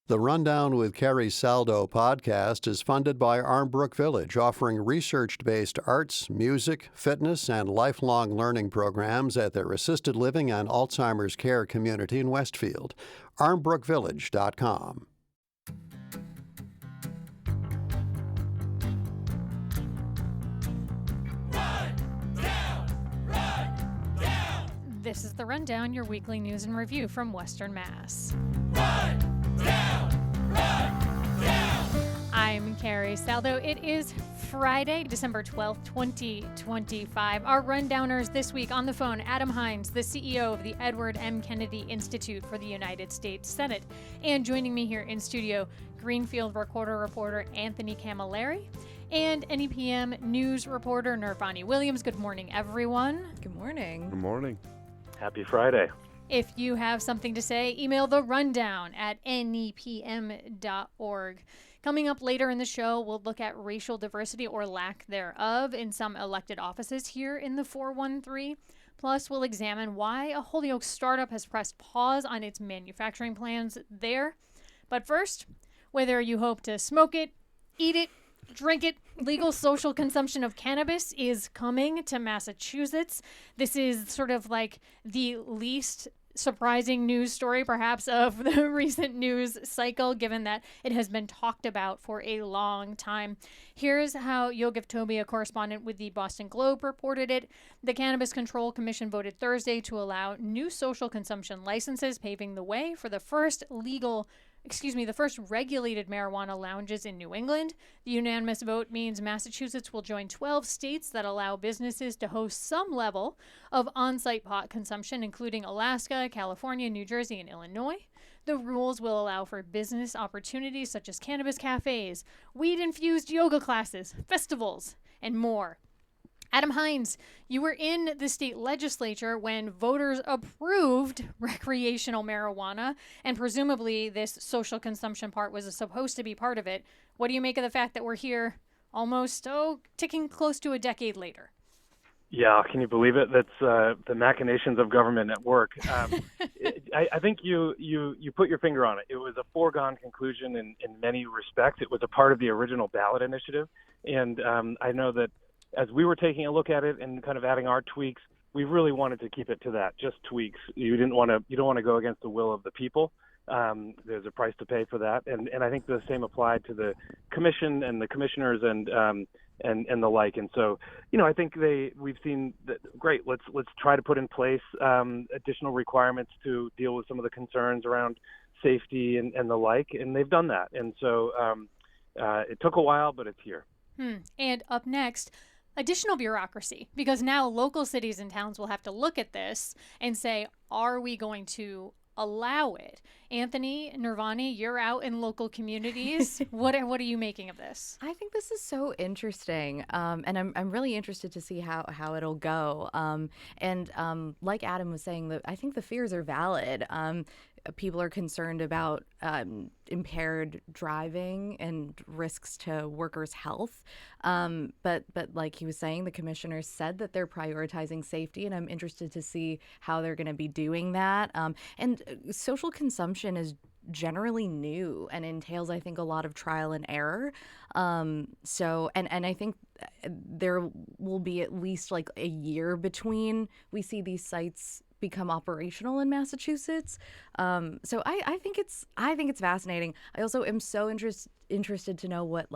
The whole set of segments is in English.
The Rundown with Carrie Saldo podcast is funded by Armbrook Village, offering research-based arts, music, fitness, and lifelong learning programs at their assisted living and Alzheimer's care community in Westfield. armbrookvillage.com. This is The Rundown, your weekly news and review from Western Mass. I'm Carrie Saldo. It is Friday, December 12th, 2025. Our rundowners this week on the phone, Adam Hines, the CEO of the Edward M. Kennedy Institute for the United States Senate. And joining me here in studio, Greenfield reporter Anthony Camilleri and NEPM news reporter Nirvani Williams. Good morning, everyone. Good morning. Good morning. Happy Friday. If you have something to say, email the rundown at nepm.org. Coming up later in the show, we'll look at racial diversity or lack thereof in some elected offices here in the 413. Plus, we'll examine why a Holyoke startup has pressed pause on its manufacturing plans there. But first, whether you hope to smoke it, eat it, drink it, legal social consumption of cannabis is coming to Massachusetts. This is sort of like the least surprising news story, perhaps, of the recent news cycle, given that it has been talked about for a long time. Here's how Yogev Toby, a correspondent with the Boston Globe, reported it. The Cannabis Control Commission voted Thursday to allow new social consumption licenses, paving the way for the first regulated marijuana lounges in New England. The unanimous vote means Massachusetts will join 12 states that allow businesses to host some level of on-site pot consumption, including Alaska, California, New Jersey, and Illinois. The rules will allow for business opportunities such as cannabis cafes, weed-infused yoga classes, festivals, and more. Adam Hines, you were in the state legislature when voters approved recreational marijuana, and presumably this social consumption part was supposed to be part of it. What do you make of the fact that we're here almost, ticking close to a decade later? Yeah, can you believe it? That's the machinations of government at work. I think you put your finger on it. It was a foregone conclusion in many respects. It was a part of the original ballot initiative, and I know that as we were taking a look at it and kind of adding our tweaks, we really wanted to keep it to that, just tweaks. You don't want to go against the will of the people. There's a price to pay for that, and I think the same applied to the commission and the commissioners and the like. And so, I think we've seen that. Great, let's try to put in place additional requirements to deal with some of the concerns around safety and the like, and they've done that. And so it took a while, but it's here. And up next, additional bureaucracy, because now local cities and towns will have to look at this and say, are we going to allow it? Anthony, Nirvani, you're out in local communities. What are you making of this? I think this is so interesting, and I'm really interested to see how it'll go. Like Adam was saying, I think the fears are valid. People are concerned about impaired driving and risks to workers' health. But like he was saying, the commissioners said that they're prioritizing safety, and I'm interested to see how they're going to be doing that. And social consumption is generally new and entails, I think, a lot of trial and error. So I think there will be at least like a year between we see these sites become operational in Massachusetts. So I think it's fascinating. I also am so interested to know what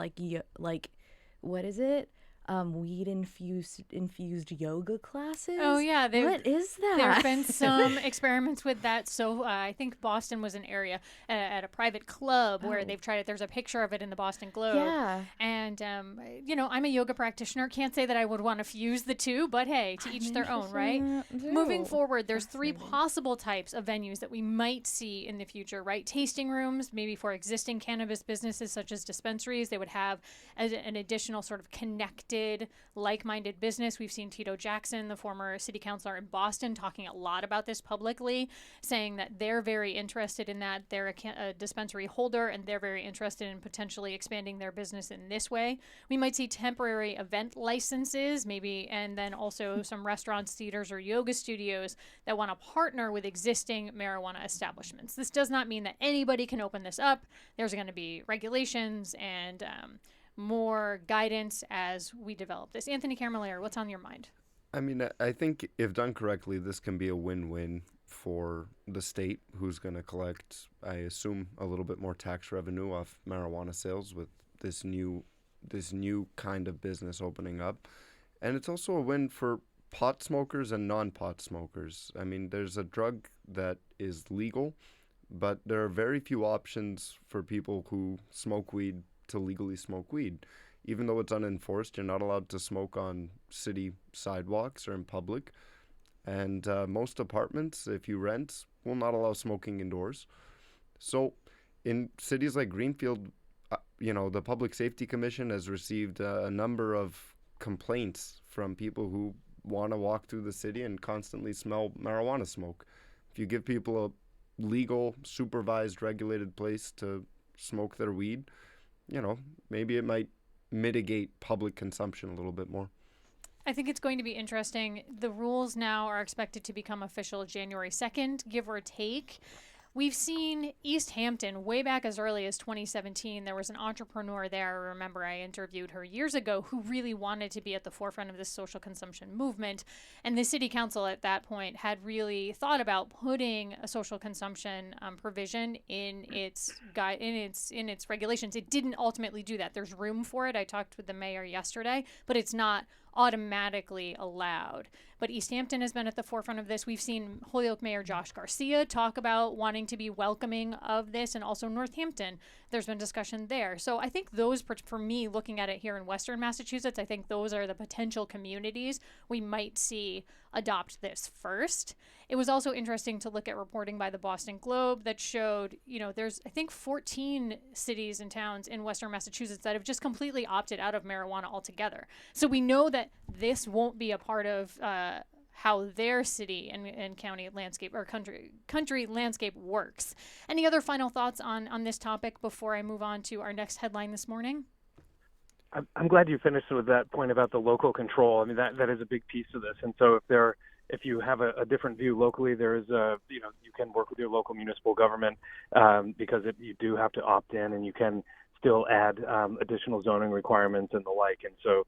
what is it? Weed infused yoga classes. Oh yeah, what is that? There have been some experiments with that. So I think Boston was an area at a private club where they've tried it. There's a picture of it in the Boston Globe. Yeah. And I'm a yoga practitioner. Can't say that I would want to fuse the two, but hey, to each their own, right? Moving forward, there's three possible types of venues that we might see in the future, right? Tasting rooms, maybe for existing cannabis businesses such as dispensaries. They would have an additional sort of connected interested, like-minded business. We've seen Tito Jackson, the former city councilor in Boston, talking a lot about this publicly, saying that they're very interested in that. They're a dispensary holder, and they're very interested in potentially expanding their business in this way. We might see temporary event licenses, maybe, and then also some restaurants, theaters, or yoga studios that want to partner with existing marijuana establishments. This does not mean that anybody can open this up. There's going to be regulations and more guidance as we develop this. Anthony Camilleri, what's on your mind? I mean, I think if done correctly, this can be a win-win for the state, who's going to collect, I assume, a little bit more tax revenue off marijuana sales with this new kind of business opening up. And it's also a win for pot smokers and non-pot smokers. I mean, there's a drug that is legal, but there are very few options for people who smoke weed to legally smoke weed. Even though it's unenforced, you're not allowed to smoke on city sidewalks or in public. And most apartments, if you rent, will not allow smoking indoors. So in cities like Greenfield, the Public Safety Commission has received a number of complaints from people who want to walk through the city and constantly smell marijuana smoke. If you give people a legal, supervised, regulated place to smoke their weed, maybe it might mitigate public consumption a little bit more. I think it's going to be interesting. The rules now are expected to become official January 2nd, give or take. We've seen East Hampton way back as early as 2017. There was an entrepreneur there. I remember I interviewed her years ago who really wanted to be at the forefront of this social consumption movement. And the city council at that point had really thought about putting a social consumption provision in its regulations. It didn't ultimately do that. There's room for it. I talked with the mayor yesterday, but it's not automatically allowed. But East Hampton has been at the forefront of this. We've seen Holyoke Mayor Josh Garcia talk about wanting to be welcoming of this, and also Northampton. There's been discussion there. So I think those, for me, looking at it here in Western Massachusetts, I think those are the potential communities we might see adopt this first. It was also interesting to look at reporting by the Boston Globe that showed, there's, I think, 14 cities and towns in Western Massachusetts that have just completely opted out of marijuana altogether. So we know that this won't be a part of how their city and county landscape or country landscape works. Any other final thoughts on this topic before I move on to our next headline this morning? I'm glad you finished with that point about the local control. I mean, that is a big piece of this. And so if you have a different view locally, there's you can work with your local municipal government because you do have to opt in, and you can still add additional zoning requirements and the like. And so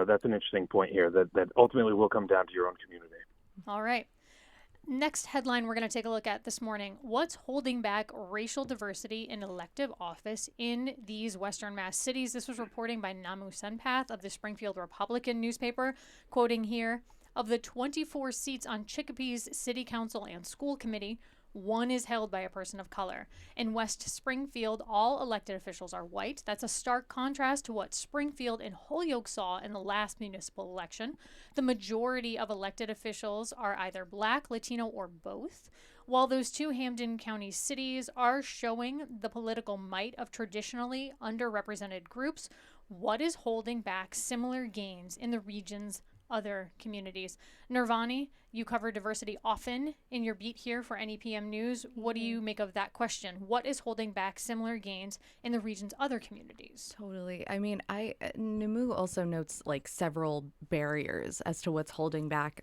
that's an interesting point here that ultimately will come down to your own community. All right. Next headline we're going to take a look at this morning. What's holding back racial diversity in elective office in these Western Mass cities? This was reporting by Namu Senpath of the Springfield Republican newspaper, quoting here, of the 24 seats on Chicopee's City Council and School Committee, one is held by a person of color. In West Springfield, all elected officials are white. That's a stark contrast to what Springfield and Holyoke saw in the last municipal election. The majority of elected officials are either Black, Latino, or both. While those two Hampden County cities are showing the political might of traditionally underrepresented groups, what is holding back similar gains in the region's other communities? Nirvani, you cover diversity often in your beat here for NEPM News. What do you make of that question? What is holding back similar gains in the region's other communities? Totally. I mean, Namu also notes several barriers as to what's holding back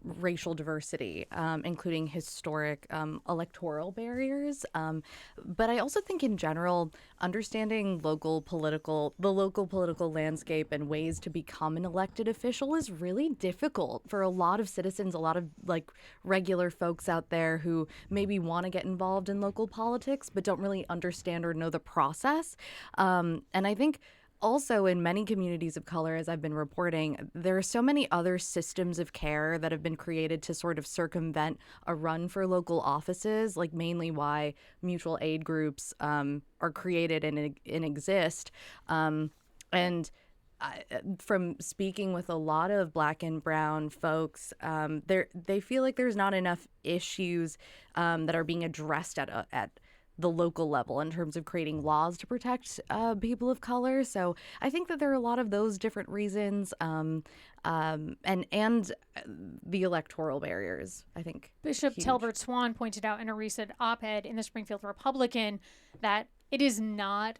racial diversity, including historic electoral barriers. But I also think in general, understanding the local political landscape and ways to become an elected official is really difficult for a lot of citizens, a lot of regular folks out there who maybe want to get involved in local politics, but don't really understand or know the process. And I think also, in many communities of color, as I've been reporting, there are so many other systems of care that have been created to sort of circumvent a run for local offices, mainly why mutual aid groups are created and exist. And from speaking with a lot of Black and brown folks, they feel like there's not enough issues that are being addressed at the local level in terms of creating laws to protect people of color. So I think that there are a lot of those different reasons, and the electoral barriers, I think. Bishop huge. Talbert Swan pointed out in a recent op-ed in the Springfield Republican that it is not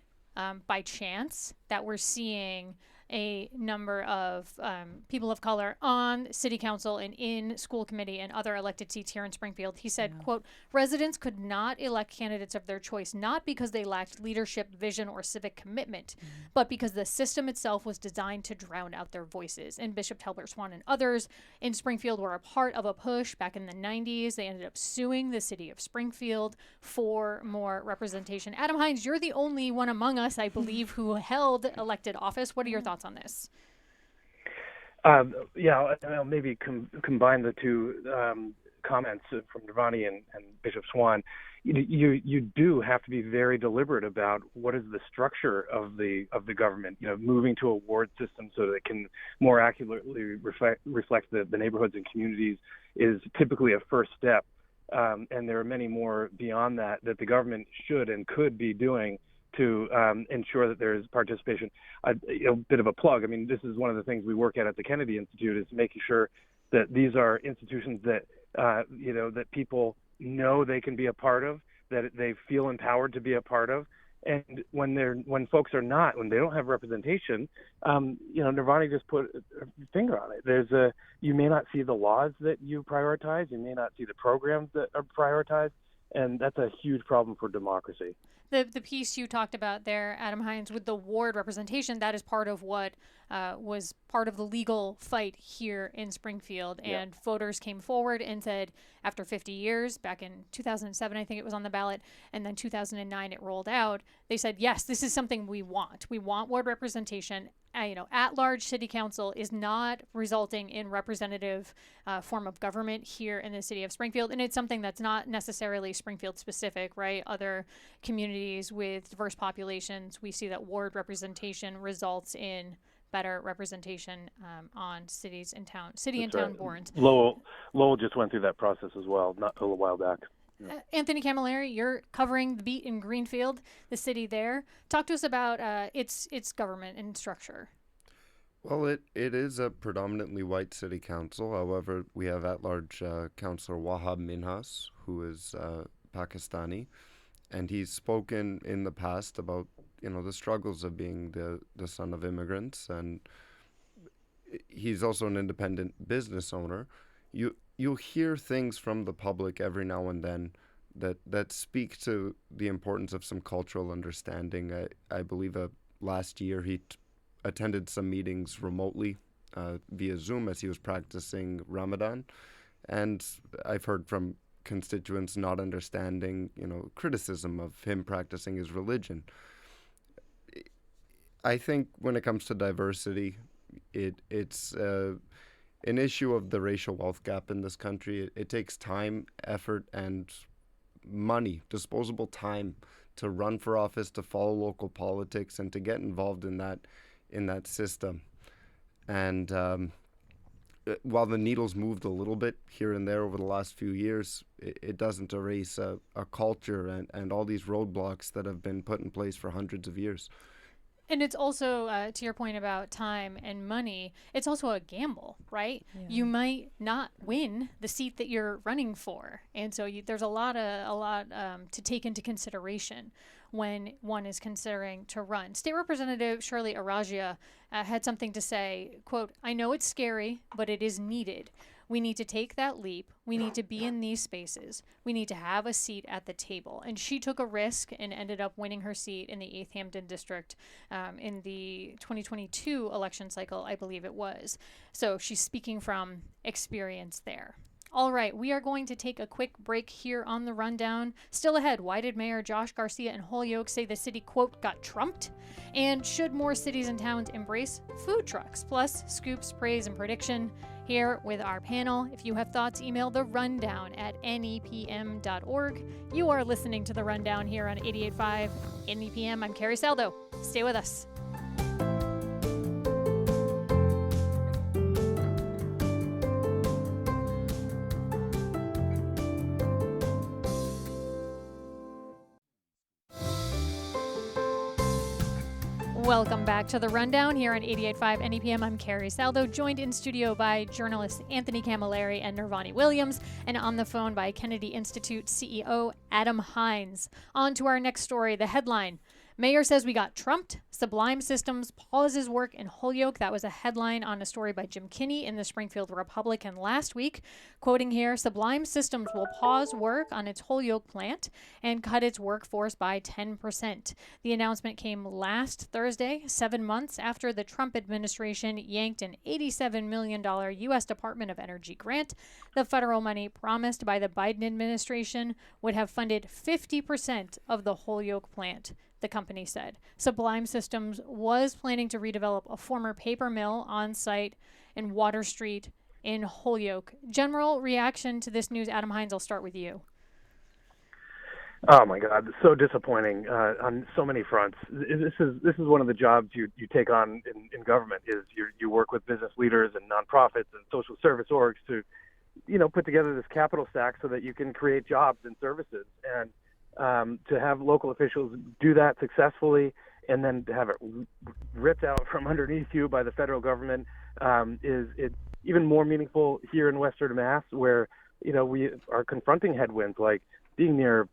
by chance that we're seeing a number of people of color on city council and in school committee and other elected seats here in Springfield. He said, quote, residents could not elect candidates of their choice, not because they lacked leadership, vision, or civic commitment, but because the system itself was designed to drown out their voices. And Bishop Talbert Swan and others in Springfield were a part of a push back in the 90s. They ended up suing the city of Springfield for more representation. Adam Hines, you're the only one among us, I believe, who held elected office. What are your thoughts on this? I'll maybe combine the two comments from Nirvani and Bishop Swan. You do have to be very deliberate about what is the structure of the government. Moving to a ward system so that it can more accurately reflect the neighborhoods and communities is typically a first step. And there are many more beyond that the government should and could be doing to ensure that there is participation. A bit of a plug. I mean, this is one of the things we work at the Kennedy Institute, is making sure that these are institutions that that people know they can be a part of, that they feel empowered to be a part of. And when folks are not, when they don't have representation, Nirvani just put a finger on it. You may not see the laws that you prioritize, you may not see the programs that are prioritized, and that's a huge problem for democracy. The piece you talked about there, Adam Hines, with the ward representation, that is part of what was part of the legal fight here in Springfield. And voters came forward and said, after 50 years, back in 2007, I think it was on the ballot, and then 2009 it rolled out, they said, yes, this is something we want. We want ward representation. At-large city council is not resulting in representative form of government here in the city of Springfield, and it's something that's not necessarily Springfield specific, right? Other communities with diverse populations, we see that ward representation results in better representation on city and town boards. Lowell just went through that process as well, not a little while back. Anthony Camilleri, you're covering the beat in Greenfield, the city there. Talk to us about its government and structure. Well, it is a predominantly white city council. However, we have at-large Councillor Wahab Minhas, who is Pakistani, and he's spoken in the past about the struggles of being the son of immigrants, and he's also an independent business owner. You'll hear things from the public every now and then that speak to the importance of some cultural understanding. I believe last year he attended some meetings remotely via Zoom as he was practicing Ramadan, and I've heard from constituents not understanding, criticism of him practicing his religion. I think when it comes to diversity, it's an issue of the racial wealth gap in this country. It takes time, effort, and money, disposable time, to run for office, to follow local politics, and to get involved in that system. And while the needle's moved a little bit here and there over the last few years, it doesn't erase a culture and all these roadblocks that have been put in place for hundreds of years. And it's also, to your point about time and money, it's also a gamble, right? Yeah. You might not win the seat that you're running for. And so there's a lot to take into consideration when one is considering to run. State Representative Shirley Arajia had something to say, quote, I know it's scary, but it is needed. We need to take that leap. We need to be in these spaces. We need to have a seat at the table. And she took a risk and ended up winning her seat in the 8th Hampton District in the 2022 election cycle, I believe it was. So she's speaking from experience there. All right, we are going to take a quick break here on the rundown. Still ahead, why did Mayor Josh Garcia in Holyoke say the city, quote, got trumped? And should more cities and towns embrace food trucks? Plus, scoops, praise, and prediction here with our panel. If you have thoughts, email the rundown at nepm.org. You are listening to the rundown here on 88.5 NEPM. I'm Carrie Saldo. Stay with us. Welcome back to The Rundown here on 88.5 NEPM. I'm Carrie Saldo, joined in studio by journalists Anthony Camilleri and Nirvani Williams, and on the phone by Kennedy Institute CEO Adam Hines. On to our next story, the headline. Mayor says we got trumped. Sublime Systems pauses work in Holyoke. That was a headline on a story by Jim Kinney in the Springfield Republican last week. Quoting here, Sublime Systems will pause work on its Holyoke plant and cut its workforce by 10%. The announcement came last Thursday, 7 months after the Trump administration yanked an $87 million U.S. Department of Energy grant. The federal money promised by the Biden administration would have funded 50% of the Holyoke plant, the company said. Sublime Systems was planning to redevelop a former paper mill on site in Water Street in Holyoke. General reaction to this news, Adam Hines, I'll start with you. Oh my God, so disappointing on so many fronts. This is one of the jobs you take on in government. Is you work with business leaders and nonprofits and social service orgs to, put together this capital stack so that you can create jobs and services. And to have local officials do that successfully and then to have it ripped out from underneath you by the federal government is even more meaningful here in Western Mass, where we are confronting headwinds like being near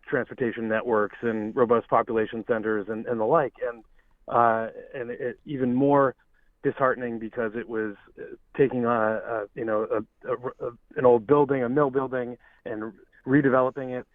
transportation networks and robust population centers and the like, and it even more disheartening because it was taking on an old building, a mill building, and redeveloping it.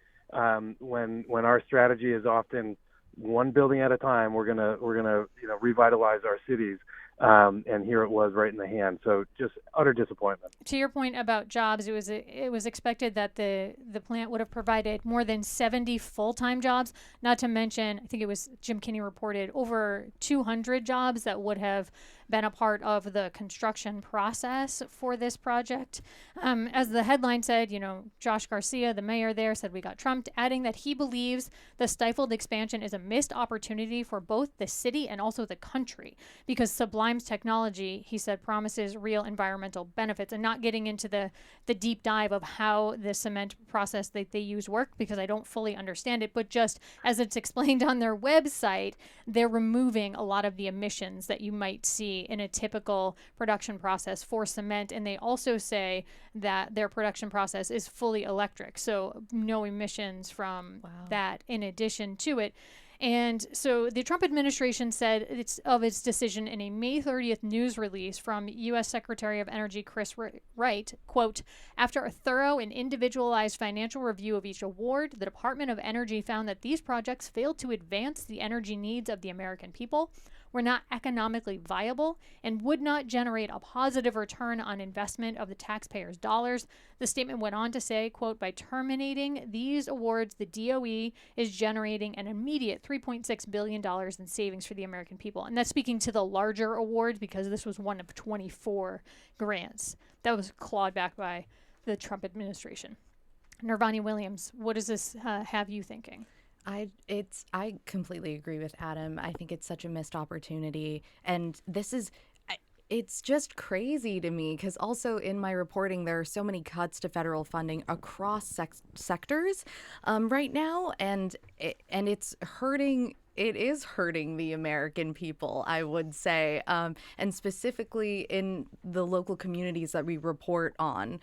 When our strategy is often one building at a time, we're gonna revitalize our cities, and here it was right in the hand. So just utter disappointment. To your point about jobs, it was expected that the plant would have provided more than 70 full-time jobs. Not to mention, I think it was Jim Kinney reported over 200 jobs that would have been a part of the construction process for this project. As the headline said, Josh Garcia, the mayor there, said we got trumped, adding that he believes the stifled expansion is a missed opportunity for both the city and also the country, because Sublime's technology, he said, promises real environmental benefits, and not getting into the deep dive of how the cement process that they use work, because I don't fully understand it, but just as it's explained on their website, they're removing a lot of the emissions that you might see in a typical production process for cement. And they also say that their production process is fully electric, so no emissions from that in addition to it. And so the Trump administration said its decision in a May 30th news release from U.S. Secretary of Energy Chris Wright, quote, after a thorough and individualized financial review of each award, the Department of Energy found that these projects failed to advance the energy needs of the American people, were not economically viable, and would not generate a positive return on investment of the taxpayers' dollars. The statement went on to say, quote, by terminating these awards, the DOE is generating an immediate $3.6 billion in savings for the American people. And that's speaking to the larger awards, because this was one of 24 grants that was clawed back by the Trump administration. Nirvani Williams, what does this have you thinking? I completely agree with Adam. I think it's such a missed opportunity, and it's just crazy to me because also in my reporting there are so many cuts to federal funding across sectors right now, and it's hurting. It is hurting the American people, I would say, and specifically in the local communities that we report on.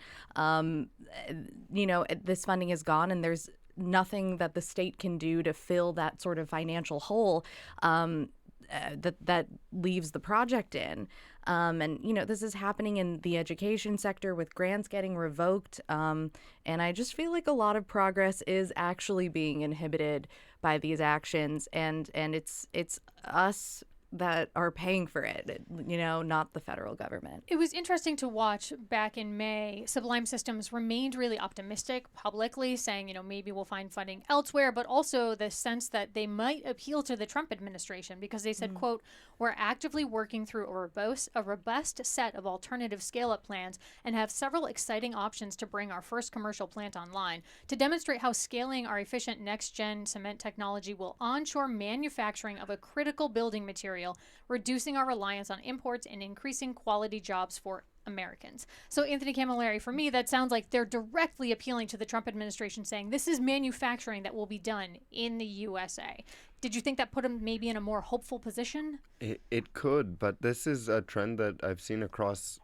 This funding is gone, and there's nothing that the state can do to fill that sort of financial hole that leaves the project in. This is happening in the education sector with grants getting revoked. And I just feel like a lot of progress is actually being inhibited by these actions. And it's us that are paying for it, not the federal government. It was interesting to watch back in May. Sublime Systems remained really optimistic publicly, saying, maybe we'll find funding elsewhere, but also the sense that they might appeal to the Trump administration, because they said, quote, we're actively working through a robust set of alternative scale-up plans and have several exciting options to bring our first commercial plant online. To demonstrate how scaling our efficient next-gen cement technology will onshore manufacturing of a critical building material, reducing our reliance on imports and increasing quality jobs for Americans. So Anthony Camilleri, for me, that sounds like they're directly appealing to the Trump administration, saying this is manufacturing that will be done in the USA. Did you think that put them maybe in a more hopeful position? It could, but this is a trend that I've seen across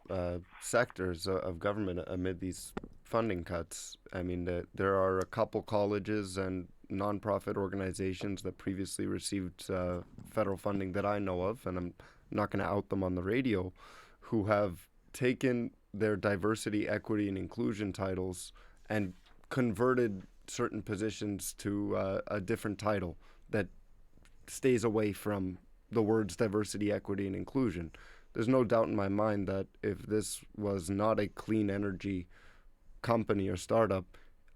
sectors of government amid these funding cuts. I mean, there are a couple colleges and nonprofit organizations that previously received federal funding that I know of, and I'm not going to out them on the radio, who have taken their diversity, equity, and inclusion titles and converted certain positions to a different title that stays away from the words diversity, equity, and inclusion. There's no doubt in my mind that if this was not a clean energy company or startup,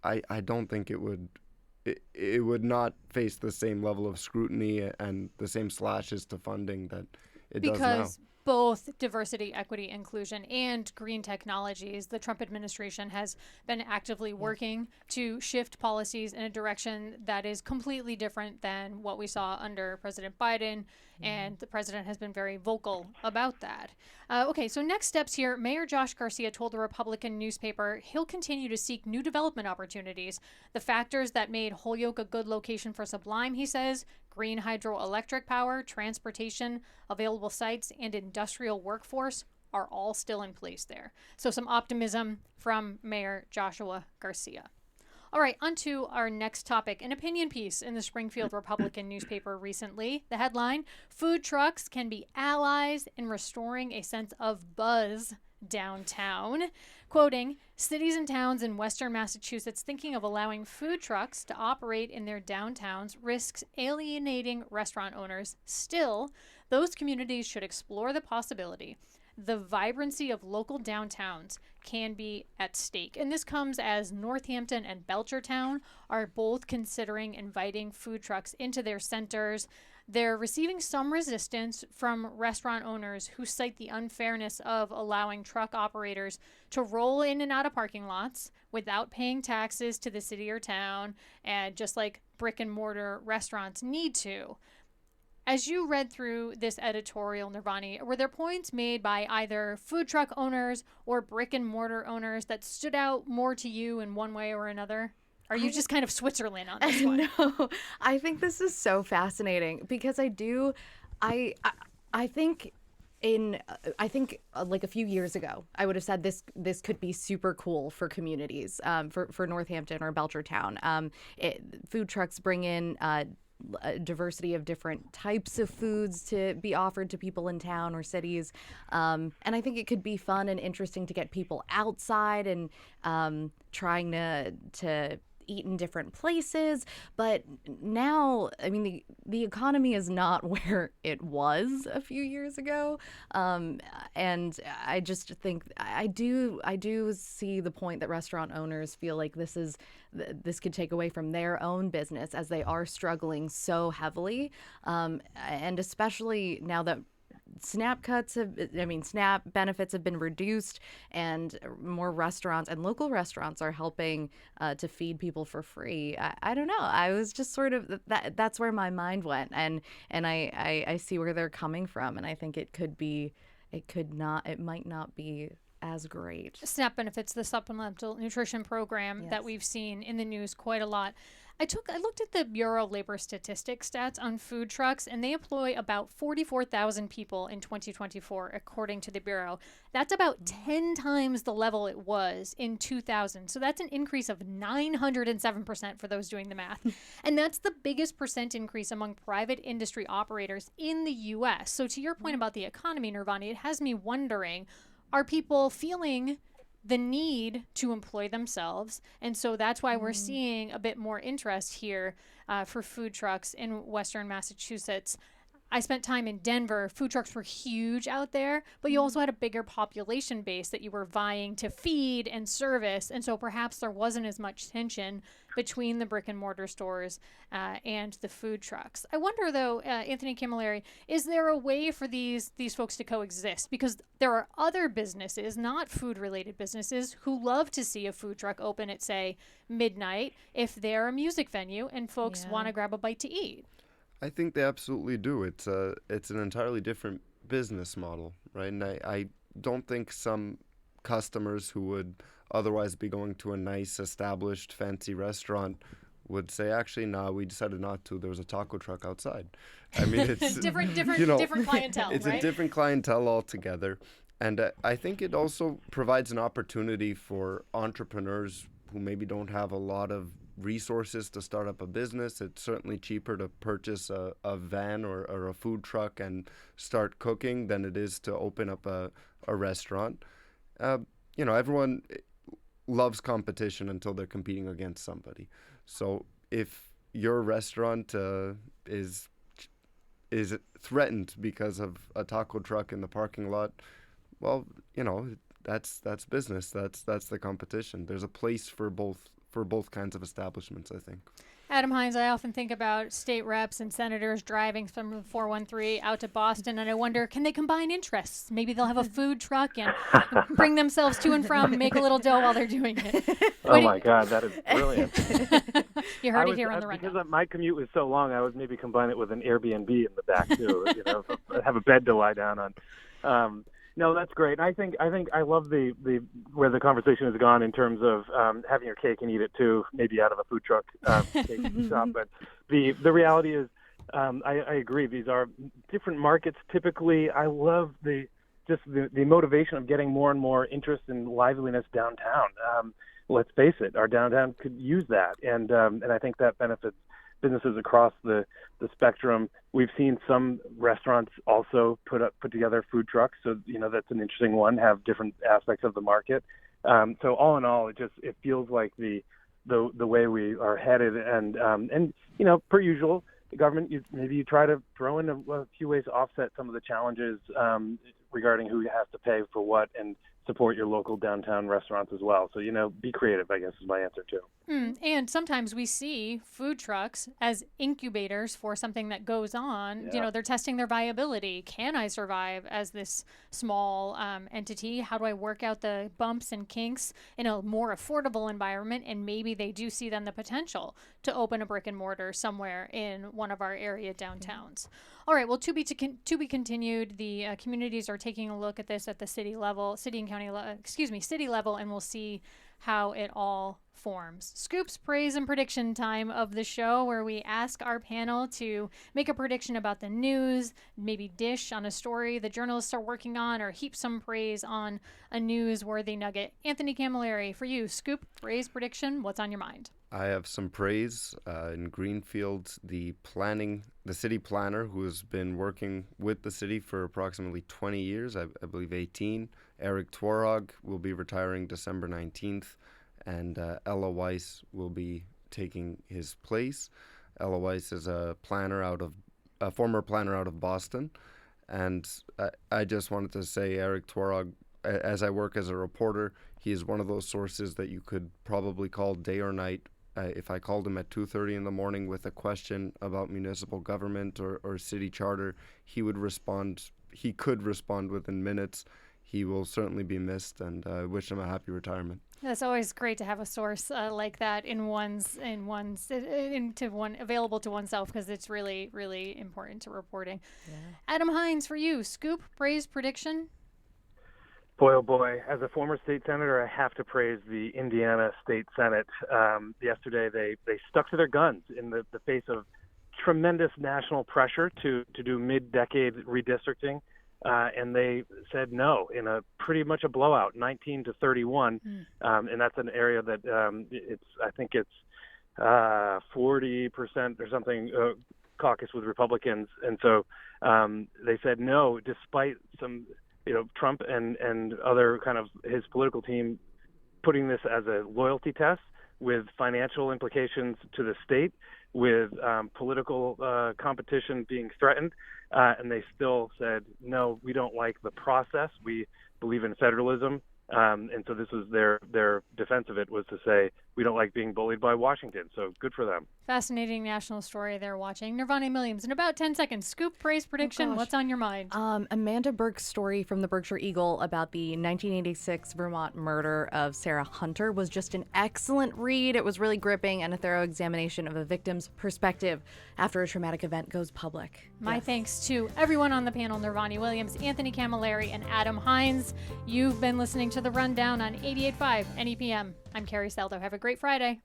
I don't think it would not face the same level of scrutiny and the same slashes to funding that it does now. Because both diversity, equity, inclusion, and green technologies, the Trump administration has been actively working to shift policies in a direction that is completely different than what we saw under President Biden, and the president has been very vocal about that. Okay, so next steps here. Mayor Josh Garcia told the Republican newspaper he'll continue to seek new development opportunities. The factors that made Holyoke a good location for Sublime, he says, green hydroelectric power, transportation, available sites, and industrial workforce are all still in place there. So some optimism from Mayor Joshua Garcia. All right, on to our next topic, an opinion piece in the Springfield Republican newspaper recently. The headline, food trucks can be allies in restoring a sense of buzz downtown. Quoting, cities and towns in western Massachusetts thinking of allowing food trucks to operate in their downtowns risks alienating restaurant owners. Still, those communities should explore the possibility. The vibrancy of local downtowns can be at stake. And this comes as Northampton and Belchertown are both considering inviting food trucks into their centers. They're receiving some resistance from restaurant owners who cite the unfairness of allowing truck operators to roll in and out of parking lots without paying taxes to the city or town, and just like brick and mortar restaurants need to. As you read through this editorial, Nirvani, were there points made by either food truck owners or brick and mortar owners that stood out more to you in one way or another? Are you just kind of Switzerland on this one? No, I think this is so fascinating because I think like a few years ago, I would have said this could be super cool for communities, for Northampton or Belchertown. Food trucks bring in a diversity of different types of foods to be offered to people in town or cities. And I think it could be fun and interesting to get people outside and trying to eat in different places. But now, I mean, the economy is not where it was a few years ago. And I just think I do see the point that restaurant owners feel like this could take away from their own business as they are struggling so heavily. And especially now that SNAP benefits have been reduced, and more restaurants and local restaurants are helping to feed people for free. I don't know. I was just sort of that's where my mind went, and I see where they're coming from, and I think it might not be as great. SNAP benefits, the supplemental nutrition program that we've seen in the news quite a lot. I looked at the Bureau of Labor Statistics stats on food trucks, and they employ about 44,000 people in 2024, according to the Bureau. That's about 10 times the level it was in 2000. So that's an increase of 907% for those doing the math. And that's the biggest percent increase among private industry operators in the U.S. So to your point about the economy, Nirvani, it has me wondering, are people feeling the need to employ themselves? And so that's why we're seeing a bit more interest here for food trucks in Western Massachusetts. I spent time in Denver. Food trucks were huge out there, but you also had a bigger population base that you were vying to feed and service. And so perhaps there wasn't as much tension between the brick and mortar stores and the food trucks. I wonder, though, Anthony Camilleri, is there a way for these folks to coexist? Because there are other businesses, not food-related businesses, who love to see a food truck open at, say, midnight if they're a music venue and folks want to grab a bite to eat. I think they absolutely do. It's an entirely different business model, right? And I don't think some customers who would otherwise be going to a nice, established, fancy restaurant would say, actually, no, we decided not to. There was a taco truck outside. I mean, it's different clientele, it's right? a different clientele altogether. And I think it also provides an opportunity for entrepreneurs who maybe don't have a lot of resources to start up a business. It's certainly cheaper to purchase a van or a food truck and start cooking than it is to open up a restaurant. Everyone loves competition until they're competing against somebody. So if your restaurant is threatened because of a taco truck in the parking lot, well, that's business. That's the competition. There's a place for both kinds of establishments, I think. Adam Hines, I often think about state reps and senators driving from the 413 out to Boston, and I wonder, can they combine interests? Maybe they'll have a food truck and bring themselves to and from, make a little dough while they're doing it. Oh, my God, that is brilliant. You heard it here on the Because rundown. my commute was so long, I would maybe combine it with an Airbnb in the back, too, have a bed to lie down on. No, that's great. I think I love the where the conversation has gone in terms of having your cake and eat it too, maybe out of a food truck cake shop. But the reality is, I agree. These are different markets. Typically, I love the motivation of getting more and more interest in liveliness downtown. Let's face it, our downtown could use that, and I think that benefits businesses across the spectrum. We've seen some restaurants also put together food trucks, so that's an interesting one. Have different aspects of the market. So all in all, it feels like the way we are headed, and per usual, the government you try to throw in a few ways to offset some of the challenges regarding who has to pay for what, and support your local downtown restaurants as well. So, be creative, I guess, is my answer too. And sometimes we see food trucks as incubators for something that goes on. Yeah. They're testing their viability. Can I survive as this small entity? How do I work out the bumps and kinks in a more affordable environment? And maybe they do see then the potential to open a brick and mortar somewhere in one of our area downtowns. All right. Well, to be continued. The communities are taking a look at this at the city level, city level, and we'll see how it all forms. Scoops, praise, and prediction time of the show, where we ask our panel to make a prediction about the news, maybe dish on a story the journalists are working on, or heap some praise on a newsworthy nugget. Anthony Camilleri, for you, scoop, praise, prediction, what's on your mind? I have some praise in Greenfield. The city planner, who has been working with the city for approximately 20 years, I believe 18, Eric Twarog, will be retiring December 19th, and Ella Weiss will be taking his place. Ella Weiss is a former planner out of Boston, and I just wanted to say Eric Twarog, as I work as a reporter, he is one of those sources that you could probably call day or night. If I called him at 2:30 in the morning with a question about municipal government or city charter, he would respond. He could respond within minutes. He will certainly be missed, and I wish him a happy retirement. That's always great to have a source like that available to oneself, because it's really, really important to reporting. Yeah. Adam Hines, for you, scoop, praise, prediction. Boy, oh boy, as a former state senator, I have to praise the Indiana State Senate. Yesterday, they stuck to their guns in the face of tremendous national pressure to do mid-decade redistricting, and they said no in a pretty much a blowout, 19-31, and that's an area that I think it's 40% or something caucus with Republicans, and so they said no, despite some Trump and other kind of his political team putting this as a loyalty test with financial implications to the state, with political competition being threatened, and they still said, no, we don't like the process. We believe in federalism, and so this was their defense of it, was to say we don't like being bullied by Washington. So good for them. Fascinating national story they're watching. Nirvana Williams, in about 10 seconds, scoop, praise, prediction. What's on your mind? Amanda Burke's story from the Berkshire Eagle about the 1986 Vermont murder of Sarah Hunter was just an excellent read. It was really gripping and a thorough examination of a victim's perspective after a traumatic event goes public. My thanks to everyone on the panel, Nirvana Williams, Anthony Camilleri, and Adam Hines. You've been listening to The Rundown on 88.5 NEPM. I'm Carrie Saldo. Have a great Friday.